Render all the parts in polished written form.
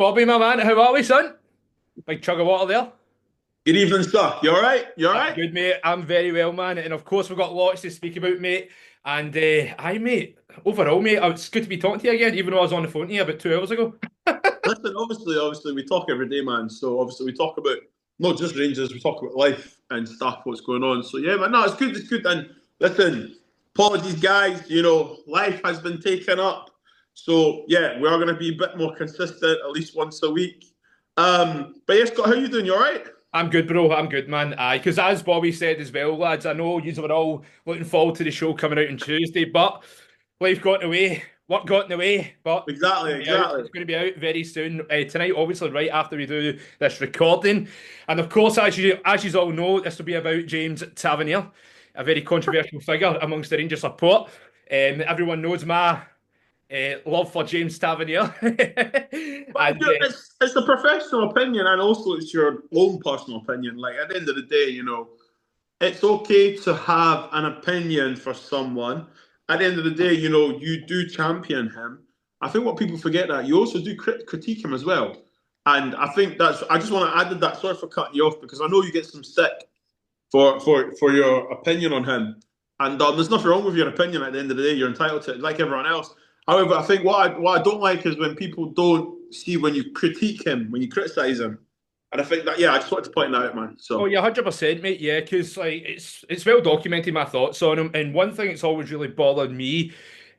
Bobby, my man, how are we, son? Big chug of water there. Good evening, sir. You all right? You all I'm right? good, mate. I'm very well, man. And of course, we've got lots to speak about, mate. And aye, mate. Overall, mate, it's good to be talking to you again, even though I was on the phone to you about 2 hours ago. Listen, obviously, we talk every day, man. So obviously, we talk about not just Rangers, we talk about life and stuff, what's going on. So yeah, man, no, it's good, it's good. And listen, apologies, guys. Life has been taken up. So yeah, we are going to be a bit more consistent, at least once a week. But yes, Scott, how you doing? You all right? I'm good, bro. I'm good, man. Aye, because as Bobby said as well, lads, I know you were all looking forward to the show coming out on Tuesday, but life got in the way, work got in the way, but Exactly, exactly. It's going to be out very soon tonight. Obviously, right after we do this recording, and of course, as you all know, this will be about James Tavernier, a very controversial figure amongst the Rangers support. Everyone knows my love for James Tavernier, But and it's a professional opinion, and also it's your own personal opinion. Like at the end of the day, it's okay to have an opinion for someone. At the end of the day, you do champion him. I think what people forget that you also do critique him as well. And I think that's. I just want to add that. Sorry for cutting you off because I know you get some stick for your opinion on him. And there's nothing wrong with your opinion. At the end of the day, you're entitled to it, like everyone else. However, I think what I don't like is when people don't see when you critique him, when you criticize him. And I think that I just wanted to point that out, man. oh So yeah, 100%, mate. Yeah, because like it's well documented my thoughts on him, and one thing that's always really bothered me,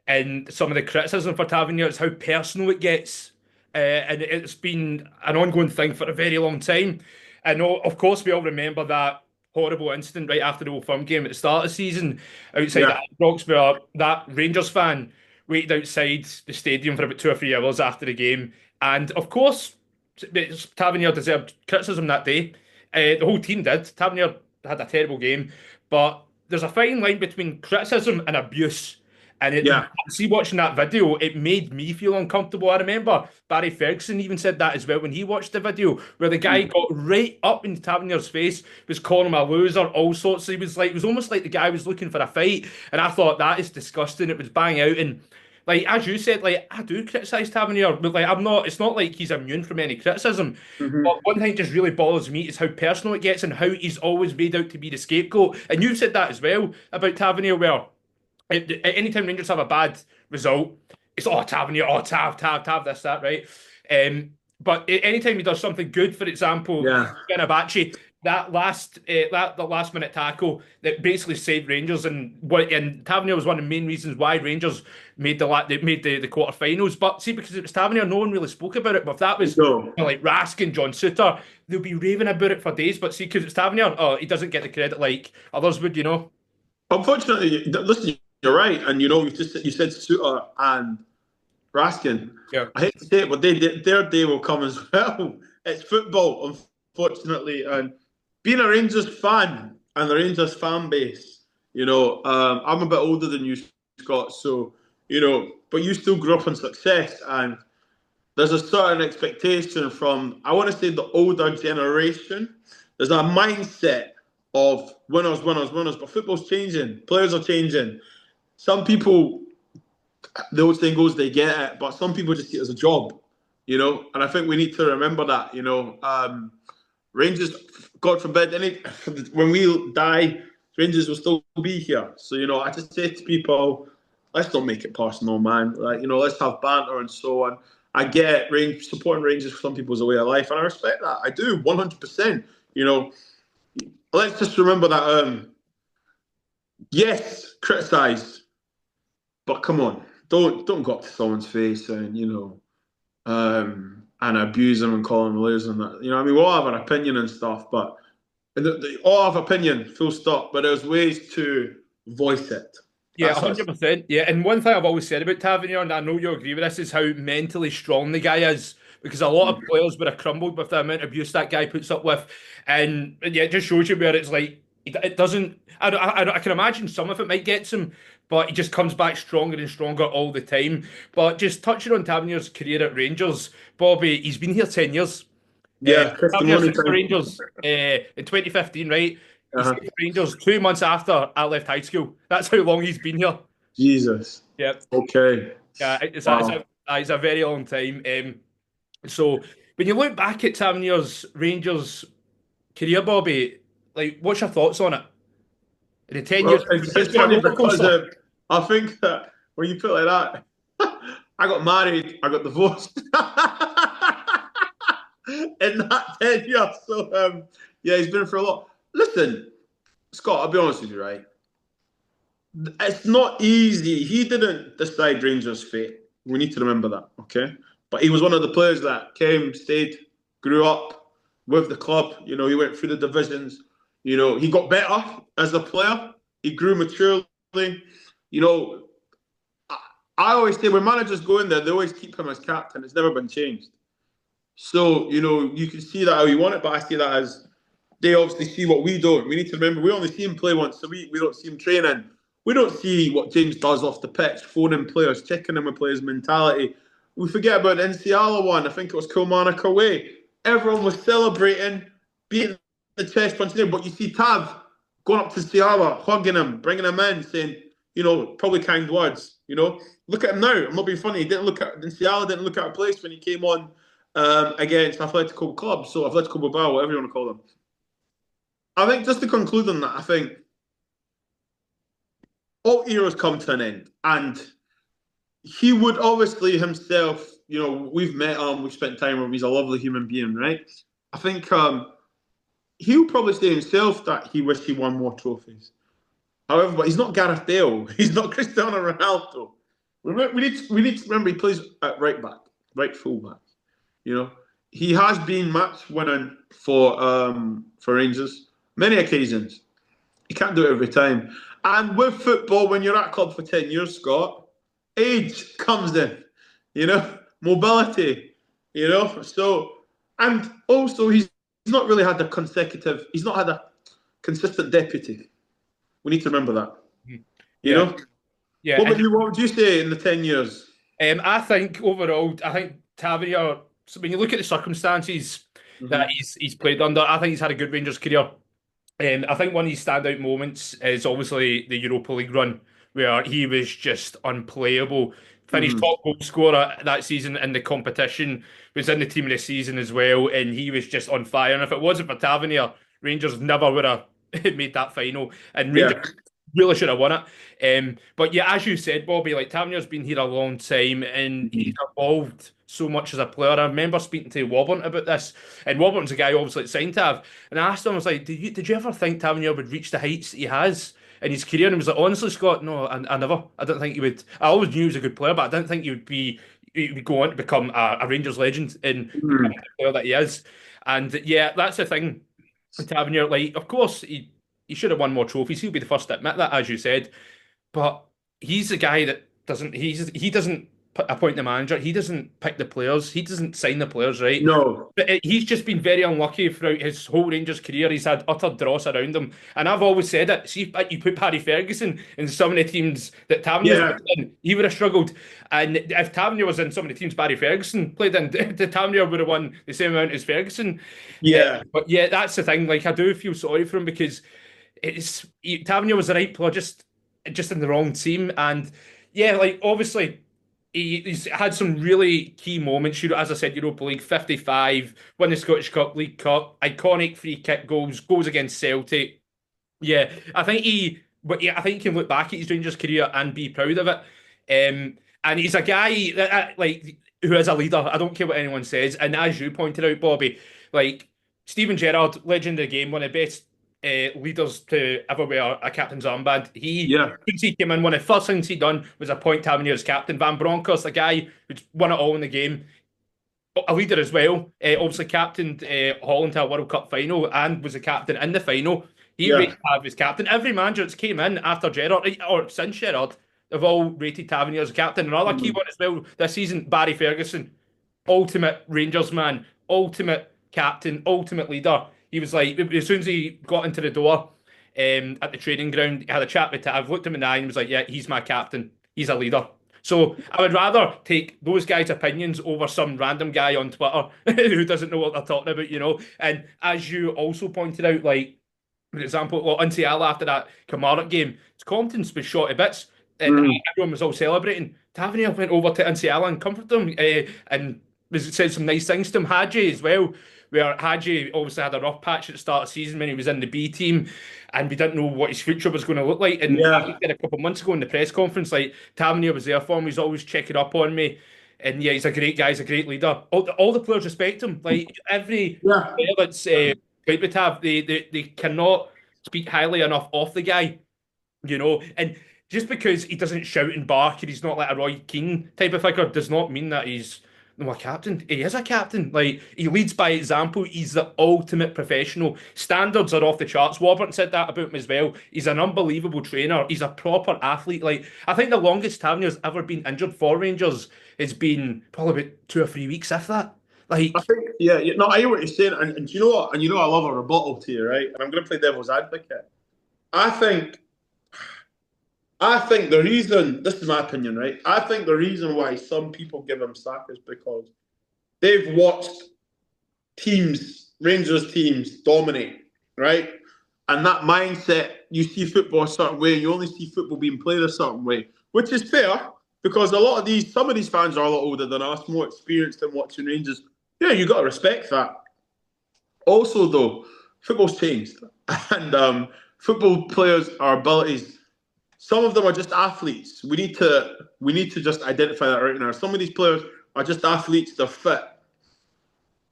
and some of the criticism for Tavernier is how personal it gets, and it's been an ongoing thing for a very long time. I know, of course, we all remember that horrible incident right after the Old Firm game at the start of the season outside yeah, at Ibrox, where that Rangers fan waited outside the stadium for about 2 or 3 hours after the game, and of course. Tavernier deserved criticism that day. The whole team did. Tavernier had a terrible game, but there's a fine line between criticism and abuse. And yeah. see, watching that video, it made me feel uncomfortable. I remember Barry Ferguson even said that as well when he watched the video, where the guy got right up in Tavernier's face, was calling him a loser, all sorts. It was almost like the guy was looking for a fight. And I thought that is disgusting. It was bang out. And like as you said, like I do criticize Tavernier, but like I'm not. It's not like he's immune from any criticism. But Mm-hmm. one thing just really bothers me is how personal it gets and how he's always made out to be the scapegoat. And you've said that as well about Tavernier, where anytime Rangers have a bad result, it's Tavernier, Tav, this, that, right? But anytime he does something good, for example, Yeah. Fenerbahce, that last minute tackle that basically saved Rangers, and Tavernier was one of the main reasons why Rangers they made the quarterfinals. But see, because it was Tavernier, no one really spoke about it. But if that was No. like Raskin, John Suter, they'll be raving about it for days. But see, because it's Tavernier, he doesn't get the credit like others would, you know. Unfortunately, listen, you're right, and you said Suter and Raskin. Yeah. I hate to say it, but their day will come as well. It's football, unfortunately, and being a Rangers fan and the Rangers fan base, I'm a bit older than you, Scott, so but you still grew up on success, and there's a certain expectation from I want to say the older generation. There's a mindset of winners, winners, winners, but football's changing, players are changing. Some people the old saying goes, they get it, but some people just see it as a job, And I think we need to remember that, Rangers, God forbid, when we die, Rangers will still be here. So, I just say to people, let's don't make it personal, man. Like, let's have banter and so on. I get supporting Rangers for some people is a way of life, and I respect that. I do, 100%. Let's just remember that, yes, criticise, but come on, don't go up to someone's face and and abuse them and call them losers and that. I mean, we all have an opinion and stuff, but they all have opinion, full stop. But there's ways to voice it. Yeah, That's us. 100%. Yeah, and one thing I've always said about Tavernier, and I know you agree with this, is how mentally strong the guy is. Because a lot of players would have crumbled with the amount of abuse that guy puts up with, and yeah, it just shows you where it's like it doesn't. I can imagine some of it might get him, but he just comes back stronger and stronger all the time. But just touching on Tavernier's career at Rangers, Bobby, he's been here 10 years. Yeah, Tavernier testimony signed for time. Rangers in 2015, right? He Uh-huh. signed for Rangers 2 months after I left high school. That's how long he's been here. Jesus. Yep. Okay. Yeah, it's Wow. it's a very long time. So when you look back at Tavernier's Rangers career, Bobby, like what's your thoughts on it? In the 10 years, Well, it's it's been a funny roller because coaster. I think that when you put it like that, I got married, I got divorced in that 10 years. So, yeah, he's been through a lot. Listen, Scott, I'll be honest with you, right? It's not easy. He didn't decide Rangers' fate. We need to remember that, okay? But he was one of the players that came, stayed, grew up with the club. You know, he went through the divisions. You know, he got better as a player. He grew maturely. You know, I always say when managers go in there, they always keep him as captain. It's never been changed. So, you know, you can see that how you want it, but I see that as they obviously see what we don't. We need to remember we only see him play once a week. We don't see him training. We don't see what James does off the pitch, phoning players, checking in with players' mentality. We forget about the Enciala one. I think it was Kilmarnock away. Everyone was celebrating, beating the chest punch there. But you see Tav going up to Ciala, hugging him, bringing him in, saying, you know, probably kind words. You know, look at him now. I'm not being funny. He didn't look at Ciala didn't look out of place when he came on against Atletico Club. So Atletico Bilbao, whatever you want to call them. I think just to conclude on that, I think all eras come to an end, and he would obviously himself. You know, we've met him, we've spent time with him. He's a lovely human being, right? I think he'll probably say himself that he wished he won more trophies. However, but he's not Gareth Bale. He's not Cristiano Ronaldo. We need to remember he plays at right back, right full back. You know, he has been match winning for Rangers many occasions. You can't do it every time. And with football, when you're at club for 10 years, Scott, age comes in, you know, mobility, you know. So, and also he's not really had a consecutive, he's not had a consistent deputy. We need to remember that, you Yeah, know. yeah, What and about you? What would you say in the 10 years? I think overall, I think Tavernier. So when you look at the circumstances that Mm-hmm. he's played under, I think he's had a good Rangers career. I think one of his standout moments is obviously the Europa League run, where he was just unplayable. Finished Mm-hmm. top goal scorer that season in the competition, was in the team of the season as well, and he was just on fire. And if it wasn't for Tavernier, Rangers never would have made that final, and Rangers Yeah. really should have won it. But yeah, as you said, Bobby, like Tavernier's been here a long time, and he's Mm-hmm. evolved so much as a player. I remember speaking to Warburton about this, and Warburton's a guy obviously that signed Tav, and I asked him, I was like, did you ever think Tavernier would reach the heights that he has in his career? And he was like, honestly, Scott, no, I never. I didn't think he would. I always knew he was a good player, but I didn't think he would go on to become a Rangers legend and become Mm-hmm. the player that he is. And yeah, that's the thing with Tavernier. Like, of course, he should have won more trophies. He'll be the first to admit that, as you said. But he's the guy that he doesn't appoint the manager. He doesn't pick the players. He doesn't sign the players, right? No. But he's just been very unlucky throughout his whole Rangers career. He's had utter dross around him, and I've always said it. See, if you put Paddy Ferguson in some of the teams that Tavernier's Yeah. played in, he would have struggled. And if Tavernier was in some of the teams Barry Ferguson played in, the Tavernier would have won the same amount as Ferguson. Yeah. But yeah, that's the thing. Like I do feel sorry for him because Tavernier was the right player, just in the wrong team. And yeah, like obviously he's had some really key moments. You know, as I said, Europa League 55, won the Scottish Cup, League Cup, iconic free kick goals against Celtic. Yeah, I think he can look back at his Rangers career and be proud of it. And he's a guy that like who is a leader. I don't care what anyone says. And as you pointed out, Bobby, like Steven Gerrard, legend of the game, one of the best leaders to ever wear a captain's armband. Yeah. Since he came in, one of the first things he done was appoint Tavernier as captain. Van Bronckhorst, a guy who's won it all in the game, a leader as well. Obviously, captained Holland to a World Cup final and was a captain in the final. He Yeah. rated Tav as captain. Every manager that's came in after Gerrard or since Gerrard, they've all rated Tavernier as captain. Another key Mm-hmm. one as well this season, Barry Ferguson, ultimate Rangers man, ultimate captain, ultimate leader. He was like, as soon as he got into the door at the training ground, he had a chat with Tav, looked him in the eye and was like, yeah, he's my captain. He's a leader. So I would rather take those guys' opinions over some random guy on Twitter who doesn't know what they're talking about, you know. And as you also pointed out, like, for example, well, Seattle after that Kilmarnock game, his confidence was shot to bits and Mm-hmm. everyone was all celebrating. Tavernier went over to Seattle and comforted him and said some nice things to him. Hadji as well, where Hadji obviously had a rough patch at the start of the season when he was in the B team, and we didn't know what his future was going to look like. And Yeah, Hadji said a couple of months ago in the press conference, like Tavernier was there for him. He's always checking up on me. And yeah, he's a great guy. He's a great leader. All the players respect him. Like every yeah. player that's played with Tav, they cannot speak highly enough of the guy, And just because he doesn't shout and bark and he's not like a Roy Keane type of figure does not mean that he's no a captain. He is a captain. Like he leads by example. He's the ultimate professional. Standards are off the charts. Warburton said that about him as well. He's an unbelievable trainer. He's a proper athlete. Like I think the longest Tavernier's ever been injured for Rangers has been probably about 2 or 3 weeks, if that. I Like think, no, I hear what you're saying, and do you know what? And you know, I love a rebuttal to you, right? And I'm going to play devil's advocate. I think, I think the reason, this is my opinion, right? I think the reason why some people give him slack is because they've watched teams, Rangers teams, dominate, right? And that mindset, you see football a certain way, you only see football being played a certain way, which is fair because some of these fans are a lot older than us, more experienced in watching Rangers. Yeah, you got to respect that. Also, though, football's changed, and football players, our abilities, some of them are just athletes. We need to just identify that right now. Some of these players are just athletes. They're fit.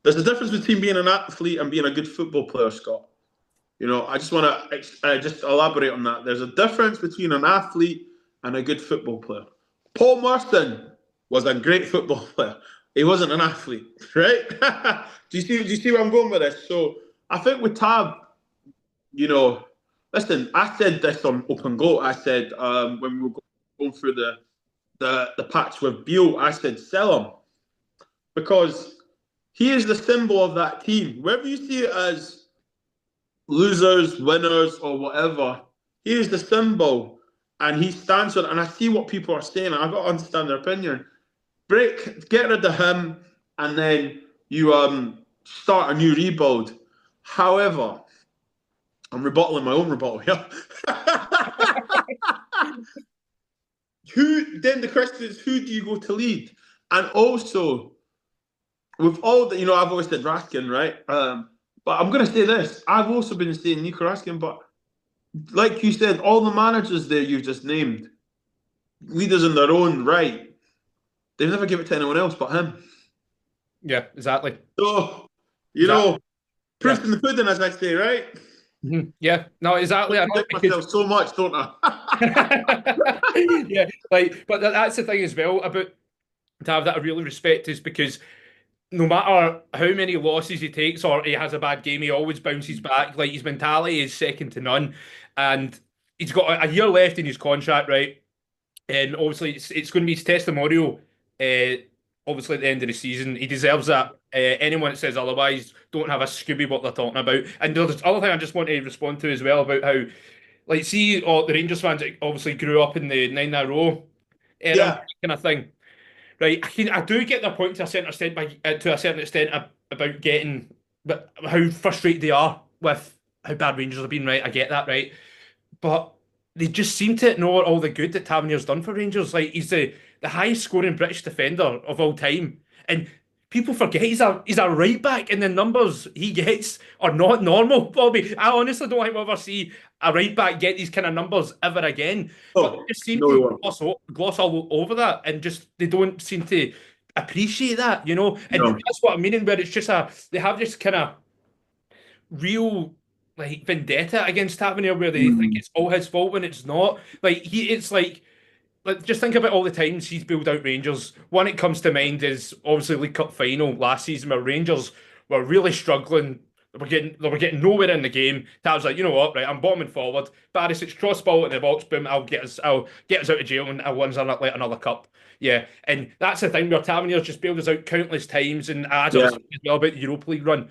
There's a difference between being an athlete and being a good football player, Scott. I just want to just elaborate on that. There's a difference between an athlete and a good football player. Paul Marston was a great football player. He wasn't an athlete, right? Do you see where I'm going with this? So I think with Tab, listen, I said this on Open Goal. I said when we were going through the patch with Beale, I said sell him because he is the symbol of that team. Whether you see it as losers, winners, or whatever, he is the symbol, and he stands on. And I see what people are saying. And I've got to understand their opinion. Get rid of him, and then you start a new rebuild. However, I'm rebuttaling my own rebuttal here. Then the question is, who do you go to lead? And also, with all the, I've always said Raskin, right? But I'm going to say this. I've also been saying Nico Raskin, but like you said, all the managers there you've just named, leaders in their own right, they never give it to anyone else but him. yeah, exactly. So, Exactly. proof Yeah. in the pudding, as I say, right? Yeah. No, I exactly. I know contradict myself so much, don't I? yeah, like, but that's the thing as well about to have that I really respect is because no matter how many losses he takes or he has a bad game, he always bounces back. Like his mentality is second to none, and he's got a year left in his contract, right? And obviously, it's going to be his testimonial. Obviously, at the end of the season, he deserves that. Anyone that says otherwise don't have a Scooby what they're talking about. And there's other thing I just want to respond to as well about how, like, see, the Rangers fans that obviously grew up in the nine in a row era Yeah. kind of thing, right? I do get their point to a certain extent to a certain extent about getting, but how frustrated they are with how bad Rangers have been, right? I get that, right? But they just seem to ignore all the good that Tavernier's done for Rangers. Like he's the highest scoring British defender of all time, and people forget he's a right back, and the numbers he gets are not normal. Bobby, I honestly don't think we'll ever see a right back get these kind of numbers ever again. But they Oh, just seem no, we to won't. gloss all over that, and just they don't seem to appreciate that. And No. that's what I'm meaning. Where it's just they have this kind of real like vendetta against Tavernier where they think Mm. it's all his fault when it's not. It's like just think about all the times he's built out Rangers. One that comes to mind is obviously League Cup final last season where Rangers were really struggling. They were getting nowhere in the game. Tav's like, you know what, right? I'm bombing forward. Barisic cross ball in the box, boom, I'll get us out of jail and I'll win another cup. Yeah, and that's the thing where Tavernier's just bailed us out countless times, and as I Yeah. was saying as well about the Europa League run,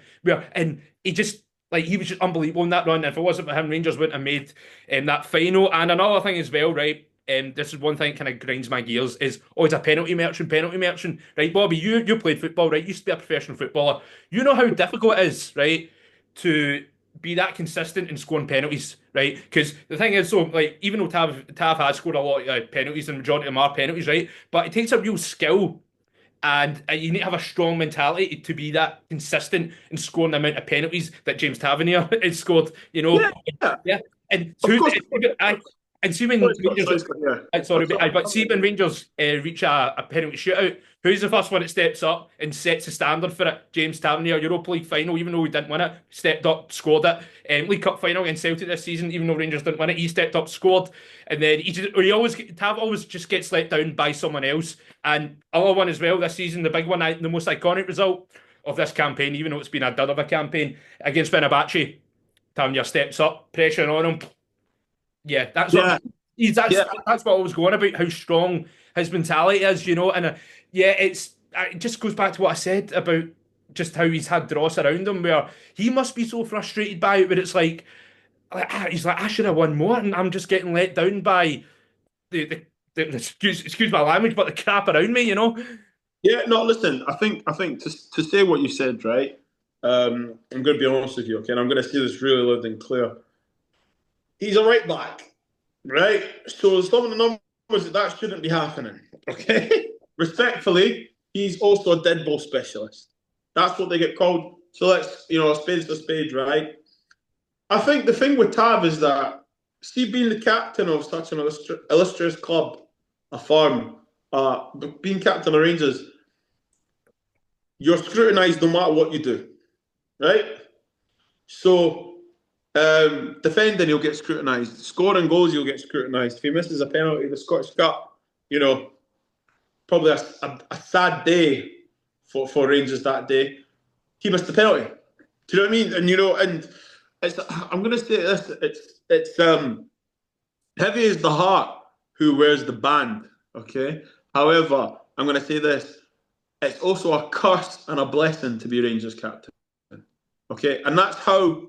and he was just unbelievable in that run. And if it wasn't for him, Rangers wouldn't have made that final. And another thing as well, right? This is one thing kind of grinds my gears is he's a penalty merchant, right? Bobby, you played football, right? You used to be a professional footballer. You know how difficult it is, right, to be that consistent in scoring penalties, right? Because the thing is, so like even though Tav has scored a lot of penalties and the majority of them are penalties, right? But it takes a real skill And you need to have a strong mentality to be that consistent in scoring the amount of penalties that James Tavernier has scored. Yeah, yeah, Yeah. And of so, course. and see Sorry, when Scott, Rangers, sorry, Scott, yeah. sorry, but see when Rangers reach a penalty shootout, who's the first one that steps up and sets the standard for it? James Tavernier, Europa League final, even though we didn't win it, stepped up, scored it. League Cup final against Celtic this season, even though Rangers didn't win it, he stepped up, scored, and then Tav always just gets let down by someone else. And other one as well this season, the big one, the most iconic result of this campaign, even though it's been a dud of a campaign against Fenerbahce. Tavernier steps up, pressure on him, yeah, that's what Yeah, that's yeah, that's what I was going about. How strong his mentality is, and yeah, it just goes back to what I said about just how he's had dross around him, where he must be so frustrated by it. But it's he's like, I should have won more, and I'm just getting let down by the excuse my language, but the crap around me. yeah. No, listen. I think to say what you said, right? I'm going to be honest with you, okay? And I'm going to say this really loud and clear. He's a right back, right? So some of the numbers that shouldn't be happening, okay? Respectfully, he's also a dead ball specialist. That's what they get called. So let's, a spade's a spade, right? I think the thing with Tav is that, see, being the captain of such an illustrious club, a farm, being captain of Rangers, you're scrutinised no matter what you do, right? So, defending, he'll get scrutinised. Scoring goals, he'll get scrutinised. If he misses a penalty, the Scottish Cup, probably a sad day for Rangers that day. He missed the penalty. Do you know what I mean? And I'm going to say this. It's heavy is the heart who wears the band. Okay. However, I'm going to say this. It's also a curse and a blessing to be Rangers captain. Okay, and that's how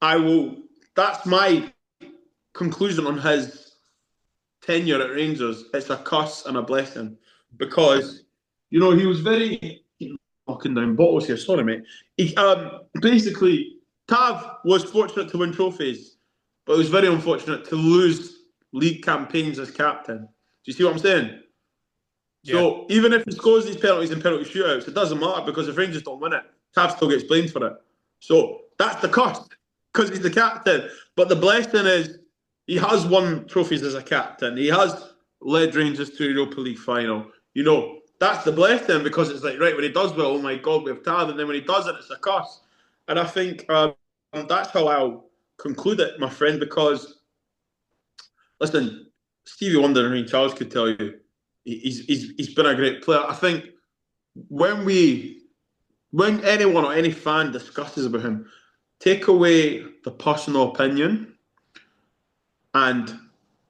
I will. That's my conclusion on his tenure at Rangers. It's a curse and a blessing because he was very knocking down bottles here. Sorry, mate. Basically, Tav was fortunate to win trophies, but it was very unfortunate to lose league campaigns as captain. Do you see what I'm saying? Yeah, So even if he scores these penalties in penalty shootouts, it doesn't matter because if Rangers don't win it, Tav still gets blamed for it. So that's the cost because he's the captain. But the blessing is he has won trophies as a captain. He has led Rangers to Europa League final. That's the blessing because it's like, right, when he does well, oh my God, we have Tav. And then when he doesn't, it's a curse. And I think that's how I'll conclude it, my friend, because, listen, Stevie Wonder and Ray Charles could tell you, he's been a great player. I think when anyone or any fan discusses about him, take away the personal opinion and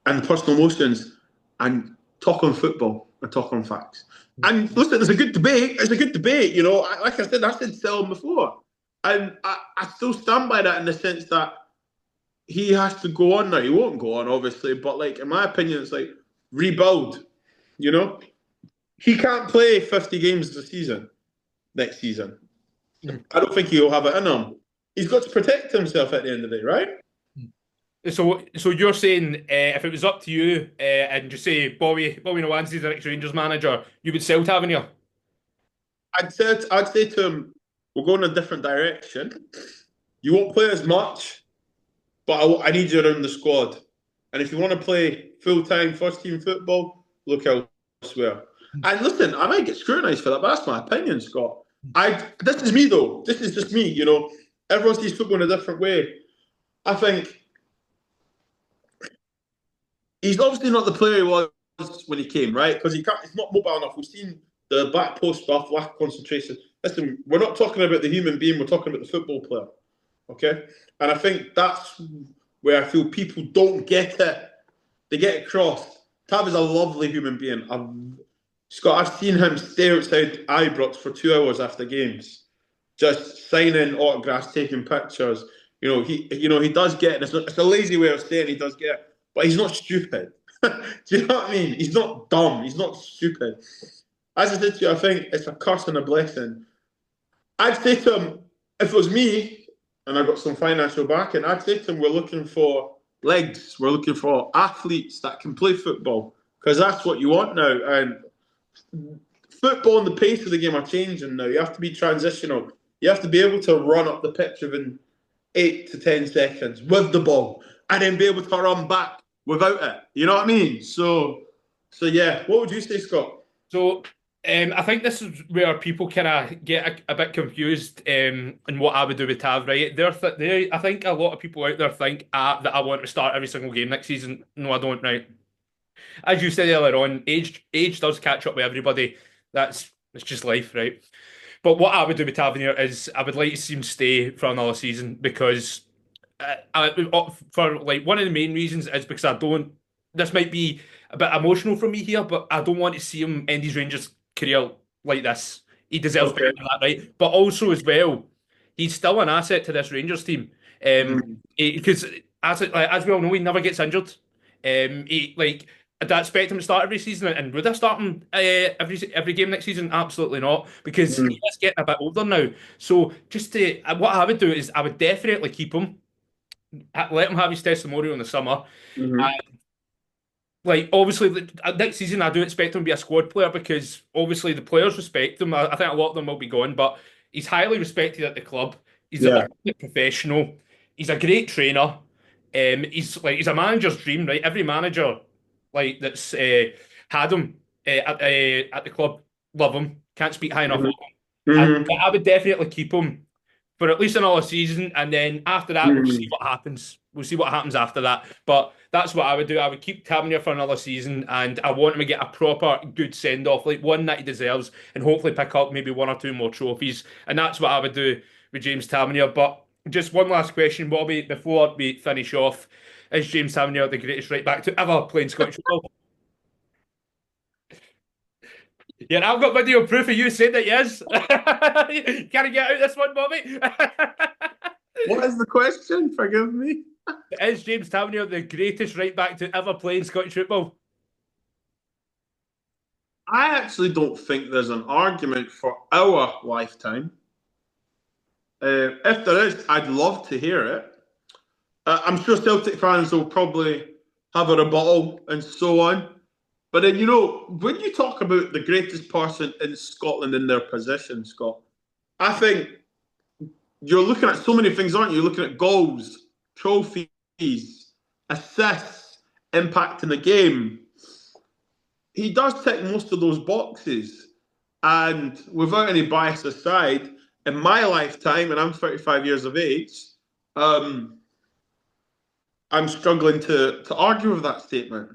personal emotions and talk on football and talk on facts. And listen, it's a good debate. It's a good debate. Like I said Selm before, and I still stand by that in the sense that he has to go on now. He won't go on, obviously, but like in my opinion, it's like rebuild. He can't play 50 games this season, next season. I don't think he'll have it in him. He's got to protect himself at the end of the day, right? So you're saying if it was up to you and just say Bobby Nwanzi's the next Rangers manager, you would sell Tavernier? I'd say to him, we're going in a different direction. You won't play as much, but I need you around the squad. And if you want to play full-time first-team football, look elsewhere. And listen, I might get scrutinised for that, but that's my opinion, Scott. This is me, though. This is just me, Everyone sees football in a different way. I think he's obviously not the player he was when he came, right? Because he's not mobile enough. We've seen the back post stuff, lack of concentration. Listen, we're not talking about the human being, we're talking about the football player. Okay? And I think that's where I feel people don't get it. They get it crossed. Tav is a lovely human being. Scott, I've seen him stay outside Ibrox for 2 hours after games, just signing autographs, taking pictures. He does get it. It's a lazy way of saying he does get it, but he's not stupid. Do you know what I mean? He's not dumb. He's not stupid. As I said to you, I think it's a curse and a blessing. I'd say to him, if it was me and I got some financial backing, I'd say to him, we're looking for legs. We're looking for athletes that can play football because that's what you want now. And football and the pace of the game are changing now. You have to be transitional. You have to be able to run up the pitch within 8 to 10 seconds with the ball, and then be able to run back without it. You know what I mean? So yeah. What would you say, Scott? So I think this is where people kind of get a bit confused in what I would do with Tav, right? I think a lot of people out there think that I want to start every single game next season. No, I don't, right? As you said earlier on, age does catch up with everybody. It's just life, right? But what I would do with Tavernier is I would like to see him stay for another season because for like one of the main reasons is because I don't. This might be a bit emotional for me here, but I don't want to see him end his Rangers career like this. He deserves better Okay. than that, right? But also as well, he's still an asset to this Rangers team. Mm. Because as we all know, he never gets injured. He like I'd expect him to start every season, and would I start him every game next season? Absolutely not, because he Mm. is getting a bit older now. So just to what I would do is I would definitely keep him, let him have his testimonial in the summer. Mhm. Like obviously next season I do expect him to be a squad player because obviously the players respect him. I think a lot of them will be gone, but he's highly respected at the club. He's a Yeah. professional. He's a great trainer. He's a manager's dream, right? Every manager that's had him at the club love him. Can't speak high enough of Mhm. him. Mhm. I would definitely keep him for at least another season, and then after that, we'll see Mhm. what happens. We'll see what happens after that. But that's what I would do. I would keep Tavernier for another season, and I want him to get a proper good send off, like one that he deserves, and hopefully pick up maybe one or two more trophies. And that's what I would do with James Tavernier. But just one last question, Bobby, before we finish off: Is James Tavernier the greatest right back to ever play in Scottish football? Yeah, I've got video proof of you saying that yes. Can I get out this one, Bobby? What is the question? Forgive me. Is James Tavernier the greatest right back to ever play in Scottish football? I actually don't think there's an argument for our lifetime. If there is, I'd love to hear it. I'm sure Celtic fans will probably have a rebuttal and so on. But then, when you talk about the greatest person in Scotland in their position, Scott, I think you're looking at so many things, aren't you? You're looking at goals, trophies, assists, impact in the game. He does tick most of those boxes. And without any bias aside, in my lifetime, and I'm 35 years of age, um, I'm struggling to argue with that statement.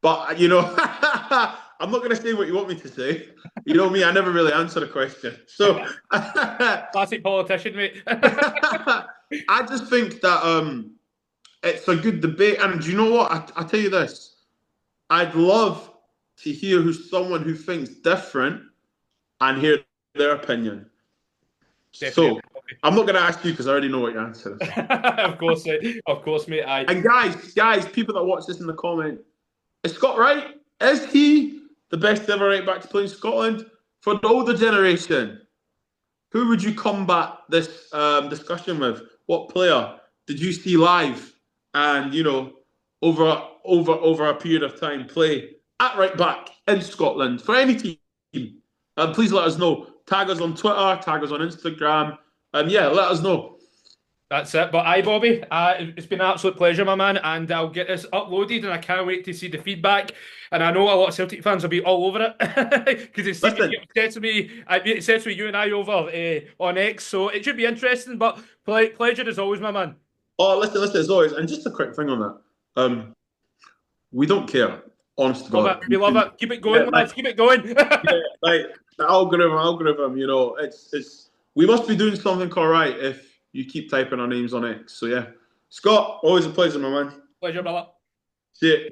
But I'm not going to say what you want me to say. You know me, I never really answer a question. So Classic politician, mate. I just think that it's a good debate. And do you know what? I tell you this, I'd love to hear who's someone who thinks different and hear their opinion. Definitely. So I'm not going to ask you because I already know what your answer is. Of course, mate. I And guys, people that watch this in the comment, is Scott right? Is he the best ever right back to play in Scotland? For the older generation, who would you combat this discussion with? What player did you see live and over a period of time play at right back in Scotland for any team? Please let us know. Tag us on Twitter, tag us on Instagram, and yeah, let us know. That's it. But aye, Bobby, it's been an absolute pleasure, my man, and I'll get this uploaded, and I can't wait to see the feedback. And I know a lot of Celtic fans will be all over it because it's seen Listen, me obsessed with me, obsessed with you and I over on X, so it should be interesting. But pleasure as always, my man. listen, as always, and just a quick thing on that. We don't care, honest to Love God. it. We love it. Keep it Yeah, going, lads. Keep it going. yeah, like the algorithm. It's we must be doing something all right if you keep typing our names on X. So yeah, Scott, always a pleasure, my man. Pleasure, brother. See you.